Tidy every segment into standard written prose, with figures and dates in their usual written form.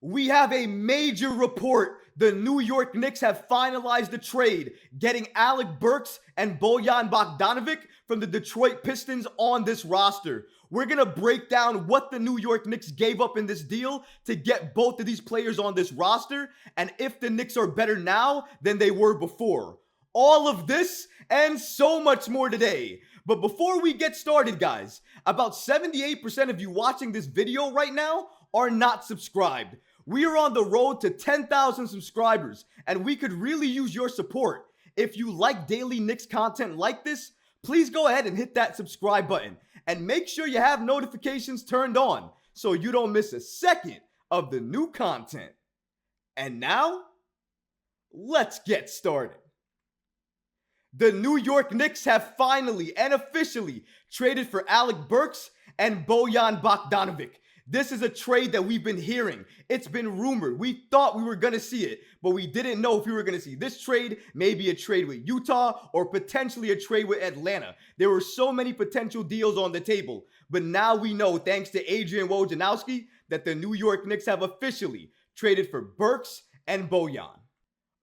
We have a major report. The New York Knicks have finalized the trade, getting Alec Burks and Bojan Bogdanovic from the Detroit Pistons on this roster. We're going to break down what the New York Knicks gave up in this deal to get both of these players on this roster, and if the Knicks are better now than they were before. All of this and so much more today. But before we get started, guys, about 78% of you watching this video right now are not subscribed. We are on the road to 10,000 subscribers, and we could really use your support. If you like daily Knicks content like this, please go ahead and hit that subscribe button. And make sure you have notifications turned on so you don't miss a second of the new content. And now, let's get started. The New York Knicks have finally and officially traded for Alec Burks and Bojan Bogdanovic. This is a trade that we've been hearing. It's been rumored. We thought we were going to see it, but we didn't know if we were going to see this trade, maybe a trade with Utah, or potentially a trade with Atlanta. There were so many potential deals on the table, but now we know, thanks to Adrian Wojnarowski, that the New York Knicks have officially traded for Burks and Bojan.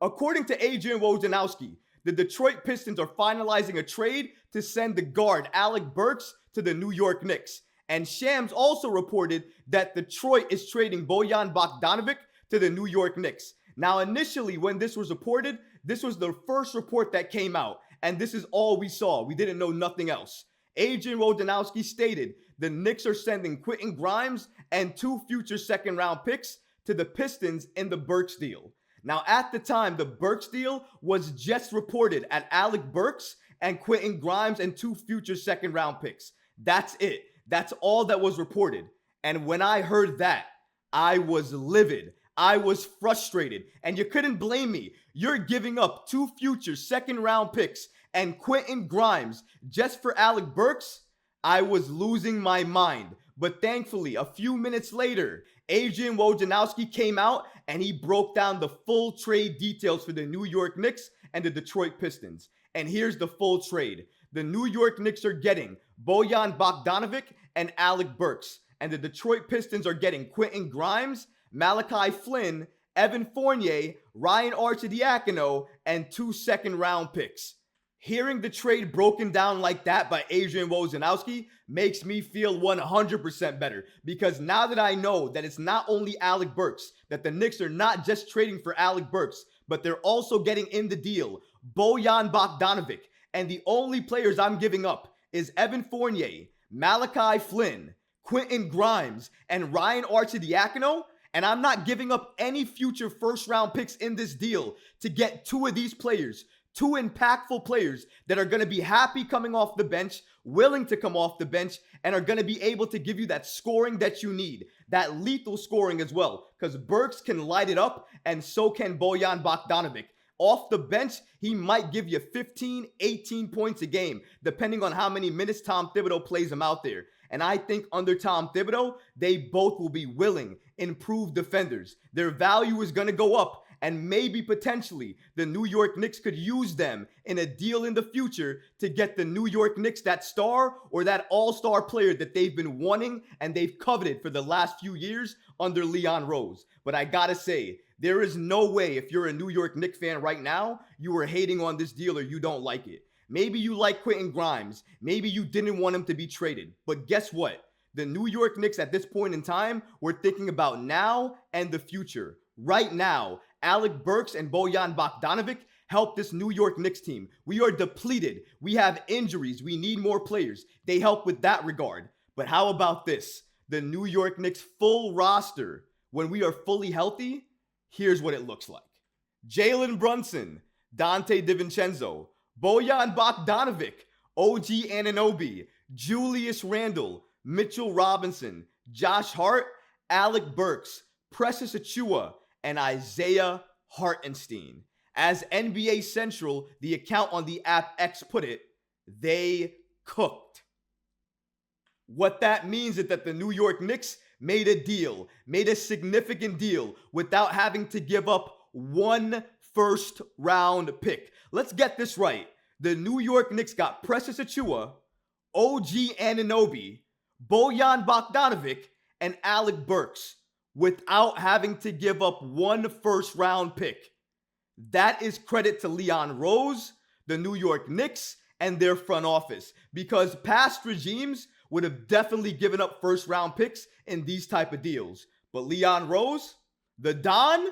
According to Adrian Wojnarowski, the Detroit Pistons are finalizing a trade to send the guard Alec Burks to the New York Knicks. And Shams also reported that Detroit is trading Bojan Bogdanovic to the New York Knicks. Now, initially, when this was reported, this was the first report that came out. And this is all we saw. We didn't know nothing else. Adrian Wojnarowski stated the Knicks are sending Quentin Grimes and 2 future second-round picks to the Pistons in the Burks deal. Now, at the time, the Burks deal was just reported at Alec Burks and Quentin Grimes and 2 future second-round picks. That's it. That's all that was reported. And when I heard that, I was livid. I was frustrated. And you couldn't blame me. You're giving up 2 future second-round picks and Quentin Grimes just for Alec Burks? I was losing my mind. But thankfully, a few minutes later, Adrian Wojnarowski came out and he broke down the full trade details for the New York Knicks and the Detroit Pistons. And here's the full trade. The New York Knicks are getting Bojan Bogdanovic and Alec Burks. And the Detroit Pistons are getting Quentin Grimes, Malachi Flynn, Evan Fournier, Ryan Arcidiacono, and 2 second-round picks. Hearing the trade broken down like that by Adrian Wojnarowski makes me feel 100% better, because now that I know that it's not only Alec Burks, that the Knicks are not just trading for Alec Burks, but they're also getting in the deal Bojan Bogdanovic, and the only players I'm giving up is Evan Fournier, Malachi Flynn, Quentin Grimes, and Ryan Arcidiacono, and I'm not giving up any future first-round picks in this deal to get 2 of these players, 2 impactful players that are going to be happy coming off the bench, willing to come off the bench, and are going to be able to give you that scoring that you need, that lethal scoring as well, because Burks can light it up, and so can Bojan Bogdanovic. Off the bench, he might give you 15, 18 points a game, depending on how many minutes Tom Thibodeau plays him out there. And I think under Tom Thibodeau, they both will be willing, improved defenders. Their value is going to go up, and maybe potentially the New York Knicks could use them in a deal in the future to get the New York Knicks that star or that all-star player that they've been wanting and they've coveted for the last few years under Leon Rose. But I gotta say, there is no way, if you're a New York Knicks fan right now, you are hating on this deal or you don't like it. Maybe you like Quentin Grimes. Maybe you didn't want him to be traded. But guess what? The New York Knicks at this point in time were thinking about now and the future. Right now, Alec Burks and Bojan Bogdanovic help this New York Knicks team. We are depleted. We have injuries. We need more players. They help with that regard. But how about this? The New York Knicks full roster, when we are fully healthy, here's what it looks like. Jalen Brunson, Dante DiVincenzo, Bojan Bogdanovic, OG Anunoby, Julius Randle, Mitchell Robinson, Josh Hart, Alec Burks, Precious Achiuwa, and Isaiah Hartenstein. As NBA Central, the account on the app X, put it, they cooked. What that means is that the New York Knicks made a deal, made a significant deal without having to give up 1 first-round pick. Let's get this right. The New York Knicks got Precious Achiuwa, OG Anunoby, Bojan Bogdanovic, and Alec Burks. without having to give up one first-round pick. That is credit to Leon Rose, the New York Knicks, and their front office, because past regimes would have definitely given up first-round picks in these type of deals. But Leon Rose, the Don,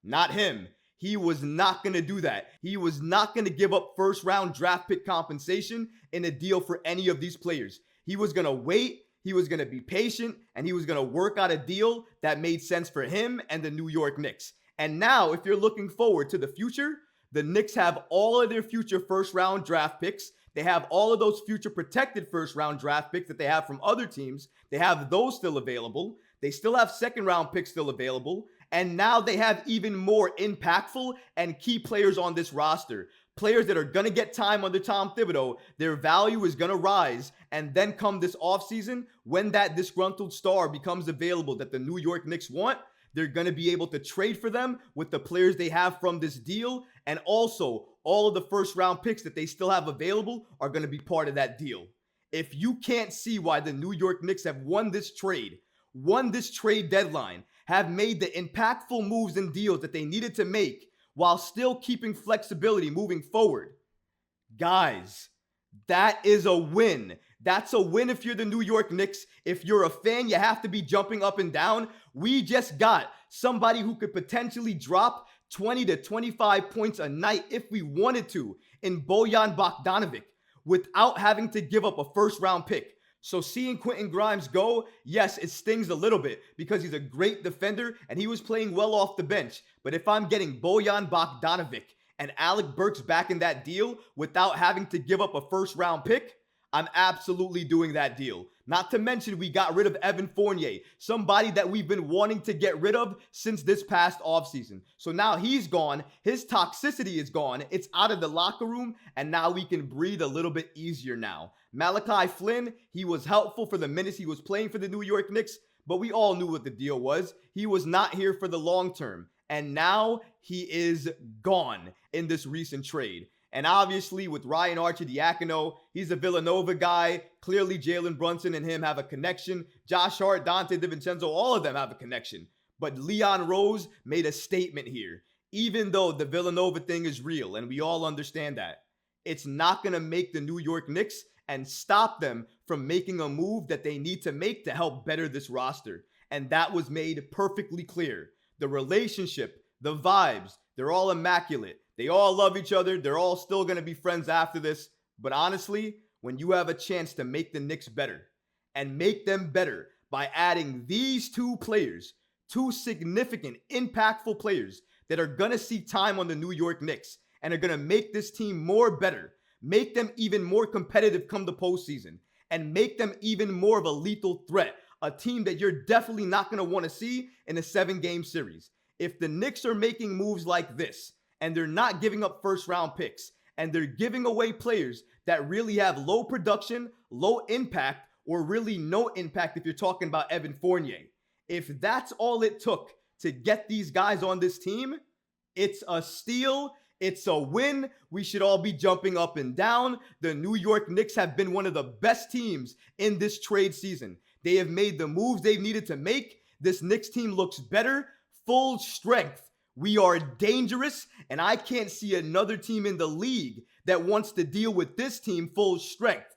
not him. He was not going to do that. He was not going to give up first-round draft pick compensation in a deal for any of these players. He was going to wait, he was going to be patient, and he was going to work out a deal that made sense for him and the New York Knicks. And now, if you're looking forward to the future, the Knicks have all of their future first-round draft picks. They have all of those future protected first-round draft picks that they have from other teams. They have those still available. They still have second-round picks still available. And now they have even more impactful and key players on this roster. Players that are going to get time under Tom Thibodeau. Their value is going to rise. And then come this offseason, when that disgruntled star becomes available that the New York Knicks want, they're going to be able to trade for them with the players they have from this deal. And also, all of the first-round picks that they still have available are going to be part of that deal. If you can't see why the New York Knicks have won this trade deadline, have made the impactful moves and deals that they needed to make while still keeping flexibility moving forward, guys, that is a win. That's a win if you're the New York Knicks. If you're a fan, you have to be jumping up and down. We just got somebody who could potentially drop 20 to 25 points a night if we wanted to in Bojan Bogdanovic without having to give up a first-round pick. So seeing Quentin Grimes go, yes, it stings a little bit because he's a great defender and he was playing well off the bench. But if I'm getting Bojan Bogdanovic and Alec Burks back in that deal without having to give up a first-round pick, I'm absolutely doing that deal. Not to mention we got rid of Evan Fournier, somebody that we've been wanting to get rid of since this past offseason. So now he's gone. His toxicity is gone. It's out of the locker room, and now we can breathe a little bit easier now. Malachi Flynn, he was helpful for the minutes he was playing for the New York Knicks, but we all knew what the deal was. He was not here for the long term, and now he is gone in this recent trade. And obviously with Ryan Arcidiacono, he's a Villanova guy. Clearly Jalen Brunson and him have a connection. Josh Hart, Dante DiVincenzo, all of them have a connection. But Leon Rose made a statement here. Even though the Villanova thing is real, and we all understand that, it's not going to make the New York Knicks and stop them from making a move that they need to make to help better this roster. And that was made perfectly clear. The relationship, the vibes, they're all immaculate. They all love each other. They're all still going to be friends after this. But honestly, when you have a chance to make the Knicks better and make them better by adding these two players, two significant, impactful players that are going to see time on the New York Knicks and are going to make this team more better, make them even more competitive come the postseason, and make them even more of a lethal threat, a team that you're definitely not going to want to see in a 7-game series. If the Knicks are making moves like this, and they're not giving up first-round picks, and they're giving away players that really have low production, low impact, or really no impact if you're talking about Evan Fournier. If that's all it took to get these guys on this team, it's a steal, it's a win. We should all be jumping up and down. The New York Knicks have been one of the best teams in this trade season. They have made the moves they've needed to make. This Knicks team looks better, full strength. We are dangerous, and I can't see another team in the league that wants to deal with this team full strength.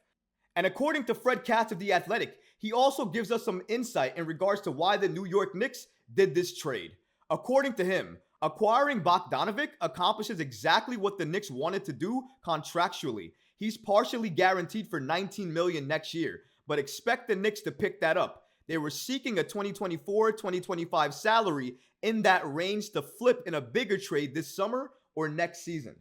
And according to Fred Katz of The Athletic, he also gives us some insight in regards to why the New York Knicks did this trade. According to him, acquiring Bogdanovic accomplishes exactly what the Knicks wanted to do contractually. He's partially guaranteed for $19 million next year, but expect the Knicks to pick that up. They were seeking a 2024-2025 salary in that range to flip in a bigger trade this summer or next season.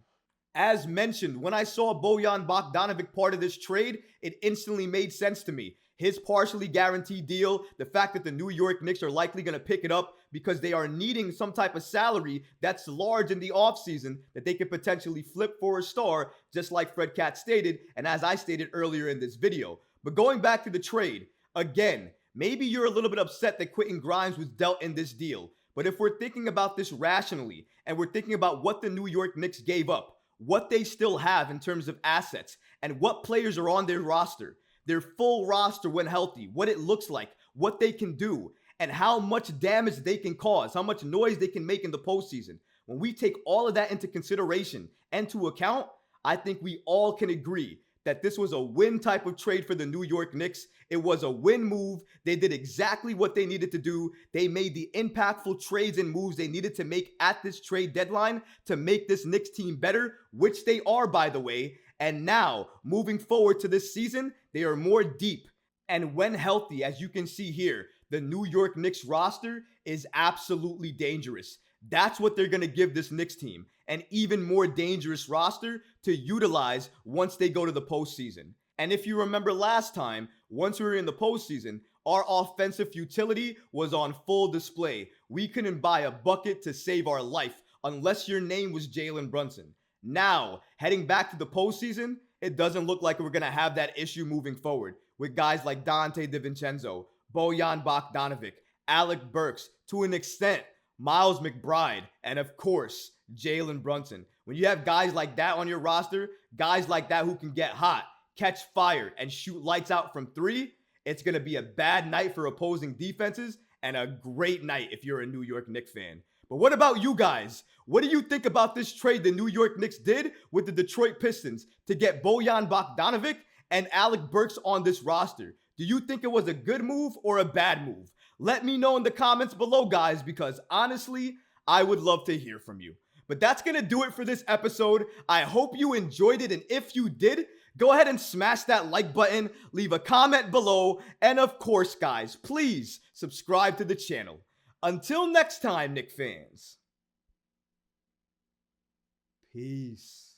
As mentioned, when I saw Bojan Bogdanovic part of this trade, it instantly made sense to me. His partially guaranteed deal, the fact that the New York Knicks are likely going to pick it up because they are needing some type of salary that's large in the offseason that they could potentially flip for a star, just like Fred Katz stated, and as I stated earlier in this video. But going back to the trade, again, maybe you're a little bit upset that Quentin Grimes was dealt in this deal. But if we're thinking about this rationally, and we're thinking about what the New York Knicks gave up, what they still have in terms of assets, and what players are on their roster, their full roster when healthy, what it looks like, what they can do, and how much damage they can cause, how much noise they can make in the postseason. When we take all of that into consideration and to account, I think we all can agree that this was a win type of trade for the New York Knicks. It was a win move. They did exactly what they needed to do. They made the impactful trades and moves they needed to make at this trade deadline to make this Knicks team better, which they are, by the way. And now, moving forward to this season, they are more deep. And when healthy, as you can see here, the New York Knicks roster is absolutely dangerous. That's what they're going to give this Knicks team, an even more dangerous roster to utilize once they go to the postseason. And if you remember last time, once we were in the postseason, our offensive futility was on full display. We couldn't buy a bucket to save our life unless your name was Jalen Brunson. Now, heading back to the postseason, it doesn't look like we're going to have that issue moving forward with guys like Dante DiVincenzo, Bojan Bogdanovic, Alec Burks, to an extent, Miles McBride, and of course, Jalen Brunson. When you have guys like that on your roster, guys like that who can get hot, catch fire, and shoot lights out from three, it's going to be a bad night for opposing defenses and a great night if you're a New York Knicks fan. But what about you guys? What do you think about this trade the New York Knicks did with the Detroit Pistons to get Bojan Bogdanovic and Alec Burks on this roster? Do you think it was a good move or a bad move? Let me know in the comments below, guys, because honestly, I would love to hear from you. But that's going to do it for this episode. I hope you enjoyed it, and if you did, go ahead and smash that like button, leave a comment below, and of course, guys, please subscribe to the channel. Until next time, Knicks fans. Peace.